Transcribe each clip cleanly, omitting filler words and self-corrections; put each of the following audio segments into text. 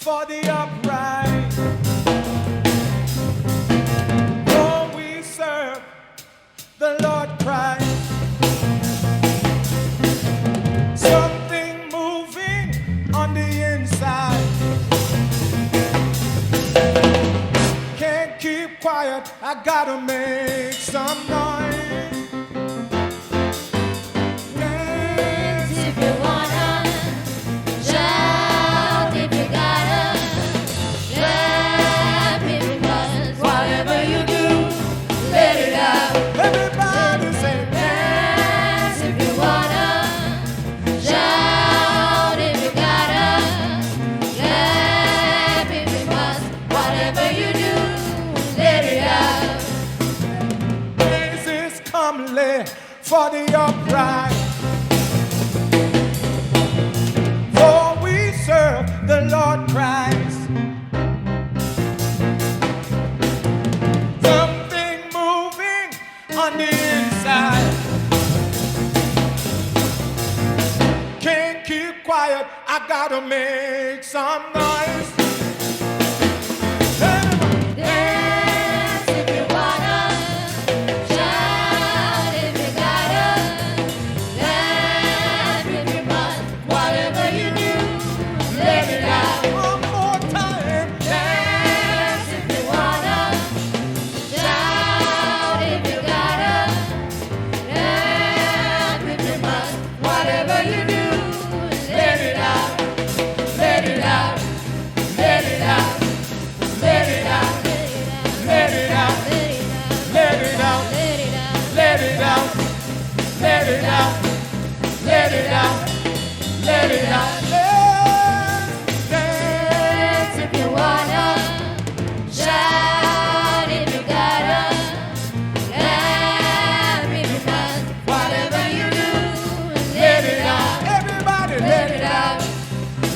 for the upright. For we serve the Lord Christ. Something moving on the inside. Can't keep quiet, I gotta make some noise. If you wanna shout, if you gotta clap, if you must, whatever you do, let it out. Everybody say Dance if you wanna shout, if you gotta clap, if you must, whatever you do, let it out. praises comely for the upright. For we serve the Lord Christ. Something moving on the inside. Can't keep quiet, I gotta make some noise. Everybody. Dance if you wanna shout, if you gotta clap, if you must, whatever you do, let it out. One more time. Dance if you wanna shout, if you gotta clap, if you must, whatever you do, let it out, let it out, let it out, let it out, Let it out. Let it out. Let it out. Let it out. Let it out. Let it out. Dance if you wanna shout, if you gotta clap, if you must, whatever you do, let it out, Everybody, let it out,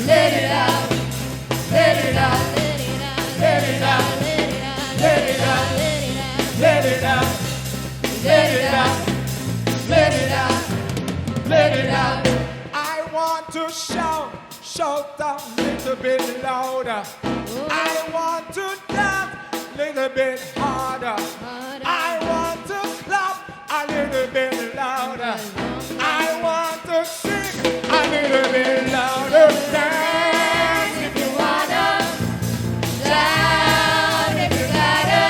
let it out, let it out, let it out. let it out, Let it out. let it out, let it out, Let it out. I want to shout a little bit louder. I want to dance a little bit harder. I want to clap a little bit louder. I want to sing a little bit louder. Dance if you wanna shout, if you gotta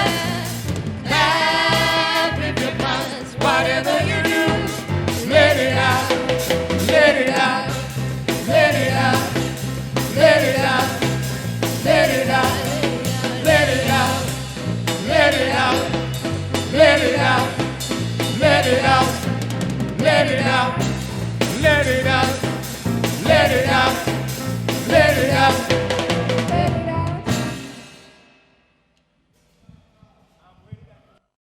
clap, if you must, whatever you do, let it out. Let it out. Let it out. Let it out. Let it out. Let it out. Let it out. Let it out. Let it out. Let it out. Let it out. Let it out. Let it out.